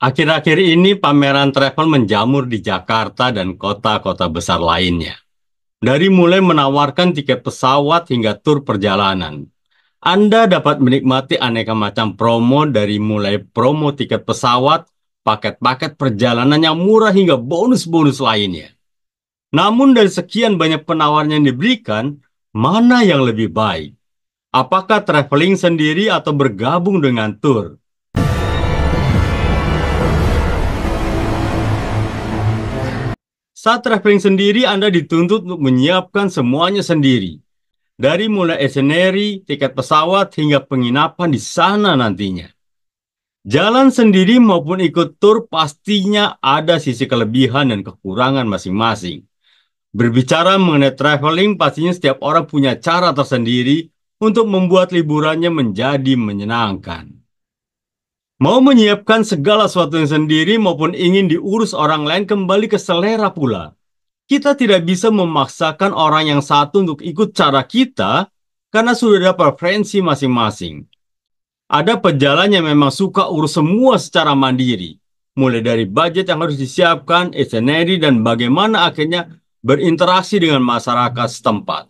Akhir-akhir ini pameran travel menjamur di Jakarta dan kota-kota besar lainnya. Dari mulai menawarkan tiket pesawat hingga tur perjalanan. Anda dapat menikmati aneka macam promo dari mulai promo tiket pesawat, paket-paket perjalanan yang murah hingga bonus-bonus lainnya. Namun dari sekian banyak penawaran yang diberikan, mana yang lebih baik? Apakah traveling sendiri atau bergabung dengan tur? Saat traveling sendiri, Anda dituntut untuk menyiapkan semuanya sendiri. Dari mulai itinerary, tiket pesawat, hingga penginapan di sana nantinya. Jalan sendiri maupun ikut tur pastinya ada sisi kelebihan dan kekurangan masing-masing. Berbicara mengenai traveling, pastinya setiap orang punya cara tersendiri untuk membuat liburannya menjadi menyenangkan. Mau menyiapkan segala sesuatu yang sendiri maupun ingin diurus orang lain kembali ke selera pula. Kita tidak bisa memaksakan orang yang satu untuk ikut cara kita karena sudah ada preferensi masing-masing. Ada pejalan yang memang suka urus semua secara mandiri, mulai dari budget yang harus disiapkan, itinerary, dan bagaimana akhirnya berinteraksi dengan masyarakat setempat.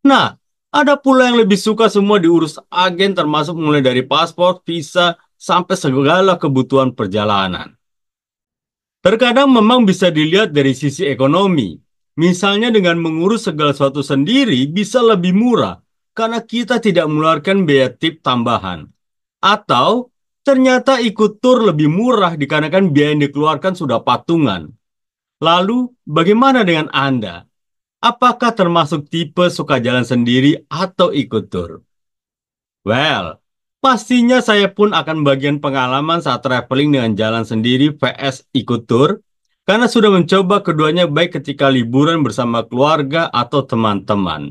Nah, ada pula yang lebih suka semua diurus agen termasuk mulai dari paspor, visa, sampai segala kebutuhan perjalanan. Terkadang memang bisa dilihat dari sisi ekonomi. Misalnya dengan mengurus segala sesuatu sendiri bisa lebih murah karena kita tidak mengeluarkan biaya tip tambahan. Atau ternyata ikut tur lebih murah dikarenakan biaya yang dikeluarkan sudah patungan. Lalu bagaimana dengan Anda? Apakah termasuk tipe suka jalan sendiri atau ikut tur? Well, pastinya saya pun akan bagian pengalaman saat traveling dengan jalan sendiri vs ikut tur, karena sudah mencoba keduanya baik ketika liburan bersama keluarga atau teman-teman.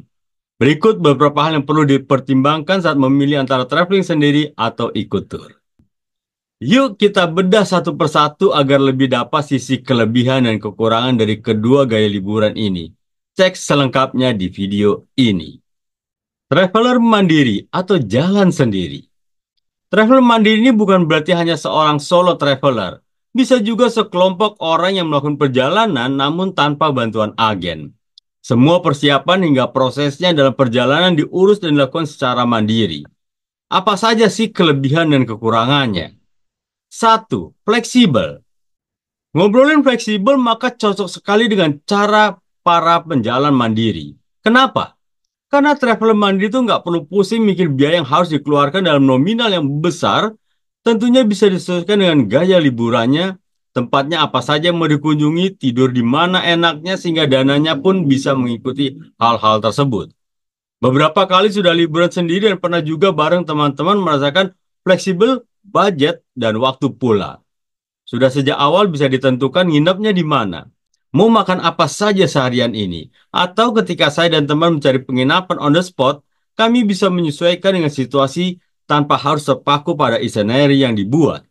Berikut beberapa hal yang perlu dipertimbangkan saat memilih antara traveling sendiri atau ikut tur. Yuk kita bedah satu persatu agar lebih dapat sisi kelebihan dan kekurangan dari kedua gaya liburan ini. Cek selengkapnya di video ini. Traveler mandiri atau jalan sendiri. Traveler mandiri ini bukan berarti hanya seorang solo traveler. Bisa juga sekelompok orang yang melakukan perjalanan namun tanpa bantuan agen. Semua persiapan hingga prosesnya dalam perjalanan diurus dan dilakukan secara mandiri. Apa saja sih kelebihan dan kekurangannya? 1. Fleksibel. Ngobrolin fleksibel maka cocok sekali dengan cara para penjalan mandiri. Kenapa? Karena traveler mandiri itu nggak perlu pusing mikir biaya yang harus dikeluarkan dalam nominal yang besar, tentunya bisa disesuaikan dengan gaya liburannya, tempatnya apa saja yang mau dikunjungi, tidur di mana enaknya, sehingga dananya pun bisa mengikuti hal-hal tersebut. Beberapa kali sudah liburan sendiri dan pernah juga bareng teman-teman merasakan fleksibel budget dan waktu pula. Sudah sejak awal bisa ditentukan nginepnya di mana. Mau makan apa saja seharian ini, atau ketika saya dan teman mencari penginapan on the spot, kami bisa menyesuaikan dengan situasi tanpa harus terpaku pada itinerary yang dibuat.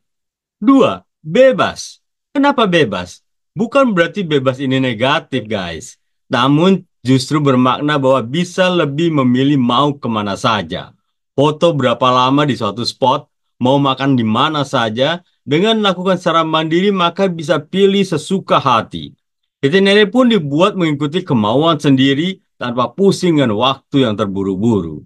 2. Bebas. Kenapa bebas? Bukan berarti bebas ini negatif, guys. Namun justru bermakna bahwa bisa lebih memilih mau kemana saja. Foto berapa lama di suatu spot, mau makan di mana saja, dengan melakukan secara mandiri maka bisa pilih sesuka hati. Itinerary pun dibuat mengikuti kemauan sendiri tanpa pusing dengan waktu yang terburu-buru.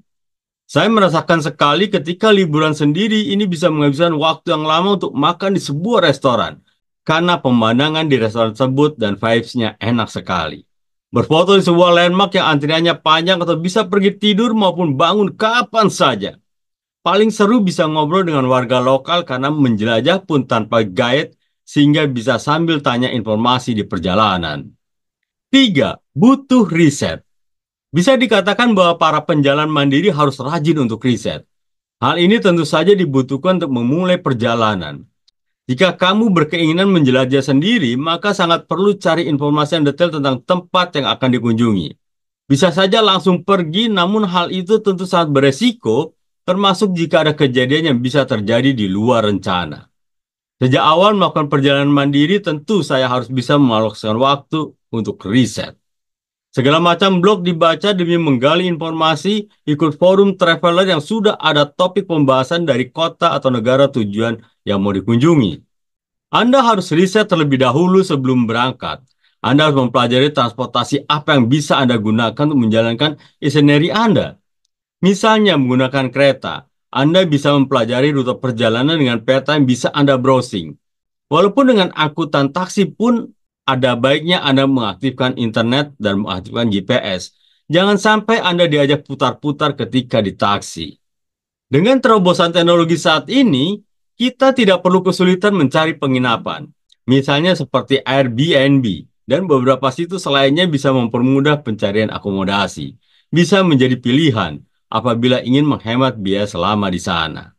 Saya merasakan sekali ketika liburan sendiri ini bisa menghabiskan waktu yang lama untuk makan di sebuah restoran. Karena pemandangan di restoran tersebut dan vibes-nya enak sekali. Berfoto di sebuah landmark yang antriannya panjang atau bisa pergi tidur maupun bangun kapan saja. Paling seru bisa ngobrol dengan warga lokal karena menjelajah pun tanpa guide sehingga bisa sambil tanya informasi di perjalanan. 3. Butuh riset. Bisa dikatakan bahwa para penjalan mandiri harus rajin untuk riset. Hal ini tentu saja dibutuhkan untuk memulai perjalanan. Jika kamu berkeinginan menjelajah sendiri, maka sangat perlu cari informasi yang detail tentang tempat yang akan dikunjungi. Bisa saja langsung pergi, namun hal itu tentu sangat beresiko, termasuk jika ada kejadian yang bisa terjadi di luar rencana. Sejak awal melakukan perjalanan mandiri, tentu saya harus bisa mengalokasikan waktu untuk riset. Segala macam blog dibaca demi menggali informasi, ikut forum traveler yang sudah ada topik pembahasan dari kota atau negara tujuan yang mau dikunjungi. Anda harus riset terlebih dahulu sebelum berangkat. Anda harus mempelajari transportasi apa yang bisa Anda gunakan untuk menjalankan itinerary Anda. Misalnya menggunakan kereta, Anda bisa mempelajari rute perjalanan dengan peta yang bisa Anda browsing. Walaupun dengan angkutan taksi pun ada baiknya Anda mengaktifkan internet dan mengaktifkan GPS. Jangan sampai Anda diajak putar-putar ketika di taksi. Dengan terobosan teknologi saat ini, kita tidak perlu kesulitan mencari penginapan. Misalnya seperti Airbnb dan beberapa situs lainnya bisa mempermudah pencarian akomodasi. Bisa menjadi pilihan apabila ingin menghemat biaya selama di sana.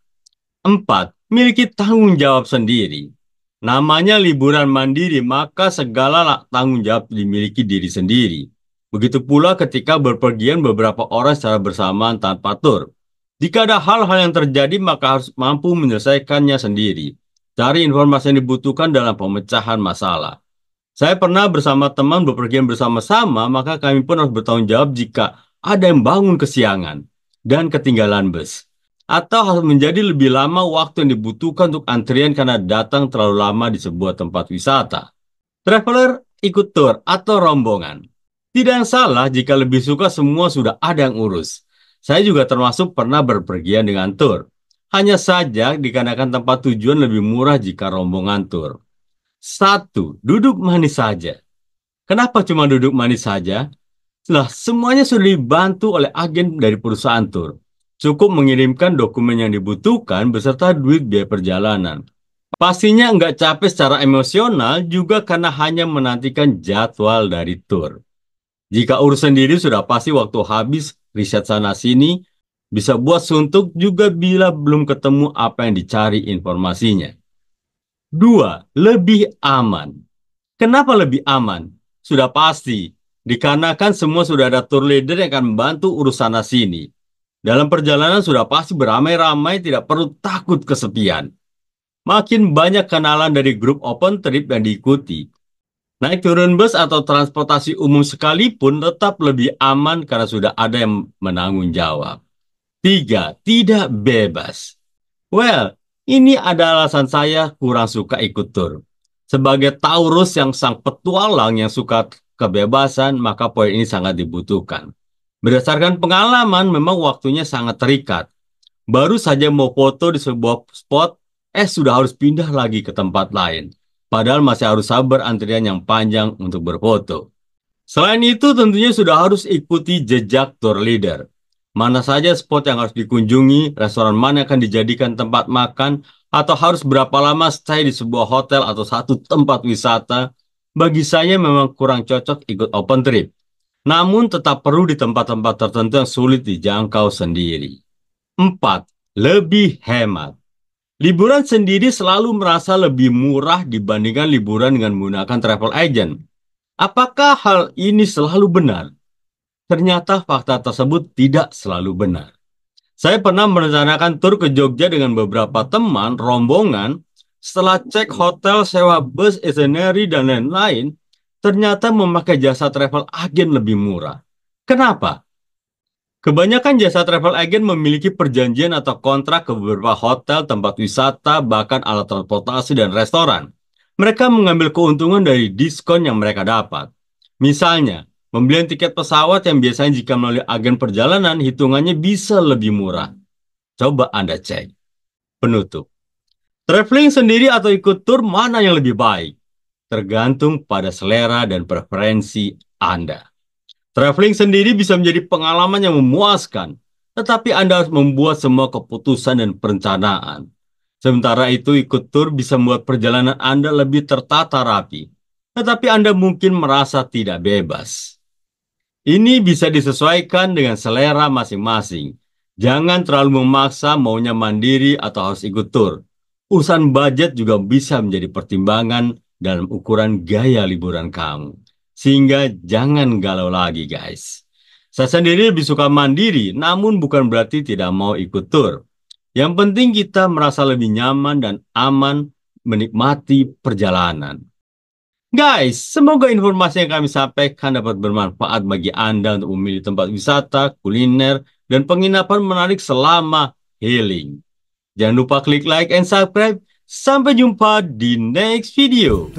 4. Miliki tanggung jawab sendiri. Namanya liburan mandiri, maka segala tanggung jawab dimiliki diri sendiri. Begitu pula ketika berpergian beberapa orang secara bersamaan tanpa tur. Jika ada hal-hal yang terjadi, maka harus mampu menyelesaikannya sendiri. Cari informasi yang dibutuhkan dalam pemecahan masalah. Saya pernah bersama teman bepergian bersama-sama, maka kami pun harus bertanggung jawab jika ada yang bangun kesiangan dan ketinggalan bus. Atau harus menjadi lebih lama waktu yang dibutuhkan untuk antrian karena datang terlalu lama di sebuah tempat wisata. Traveler ikut tur atau rombongan. Tidak yang salah jika lebih suka semua sudah ada yang urus. Saya juga termasuk pernah berpergian dengan tur. Hanya saja dikarenakan tempat tujuan lebih murah jika rombongan tur. 1. Duduk manis saja. Kenapa cuma duduk manis saja? Lah, semuanya sudah dibantu oleh agen dari perusahaan tur. Cukup mengirimkan dokumen yang dibutuhkan beserta duit biaya perjalanan. Pastinya nggak capek secara emosional juga karena hanya menantikan jadwal dari tur. Jika urus sendiri sudah pasti waktu habis riset sana-sini, bisa buat suntuk juga bila belum ketemu apa yang dicari informasinya. 2. Lebih aman. Kenapa lebih aman? Sudah pasti, dikarenakan semua sudah ada tour leader yang akan membantu urus sana-sini. Dalam perjalanan sudah pasti beramai-ramai, tidak perlu takut kesepian. Makin banyak kenalan dari grup open trip yang diikuti. Naik turun bus atau transportasi umum sekalipun tetap lebih aman karena sudah ada yang menanggung jawab. 3. Tidak bebas. Well, ini ada alasan saya kurang suka ikut tur. Sebagai Taurus yang sang petualang yang suka kebebasan, maka poin ini sangat dibutuhkan. Berdasarkan pengalaman, memang waktunya sangat terikat. Baru saja mau foto di sebuah spot, sudah harus pindah lagi ke tempat lain. Padahal masih harus sabar antrian yang panjang untuk berfoto. Selain itu, tentunya sudah harus ikuti jejak tour leader. Mana saja spot yang harus dikunjungi, restoran mana yang akan dijadikan tempat makan, atau harus berapa lama stay di sebuah hotel atau satu tempat wisata. Bagi saya memang kurang cocok ikut open trip. Namun tetap perlu di tempat-tempat tertentu yang sulit dijangkau sendiri. 4. Lebih hemat. Liburan sendiri selalu merasa lebih murah dibandingkan liburan dengan menggunakan travel agent. Apakah hal ini selalu benar? Ternyata fakta tersebut tidak selalu benar. Saya pernah merencanakan tur ke Jogja dengan beberapa teman rombongan. Setelah cek hotel, sewa bus, itinerary, dan lain-lain, ternyata memakai jasa travel agen lebih murah. Kenapa? Kebanyakan jasa travel agent memiliki perjanjian atau kontrak ke beberapa hotel, tempat wisata, bahkan alat transportasi dan restoran. Mereka mengambil keuntungan dari diskon yang mereka dapat. Misalnya, pembelian tiket pesawat yang biasanya jika melalui agen perjalanan, hitungannya bisa lebih murah. Coba Anda cek. Penutup. Traveling sendiri atau ikut tur mana yang lebih baik? Tergantung pada selera dan preferensi Anda. Traveling sendiri bisa menjadi pengalaman yang memuaskan, tetapi Anda harus membuat semua keputusan dan perencanaan. Sementara itu, ikut tur bisa membuat perjalanan Anda lebih tertata rapi, tetapi Anda mungkin merasa tidak bebas. Ini bisa disesuaikan dengan selera masing-masing. Jangan terlalu memaksa maunya mandiri atau harus ikut tur. Urusan budget juga bisa menjadi pertimbangan dalam ukuran gaya liburan kamu. Sehingga jangan galau lagi, guys. Saya sendiri lebih suka mandiri, namun bukan berarti tidak mau ikut tur. Yang penting kita merasa lebih nyaman dan aman menikmati perjalanan. Guys, semoga informasi yang kami sampaikan dapat bermanfaat bagi Anda untuk memilih tempat wisata, kuliner, dan penginapan menarik selama healing. Jangan lupa klik like and subscribe Sampai jumpa di next video.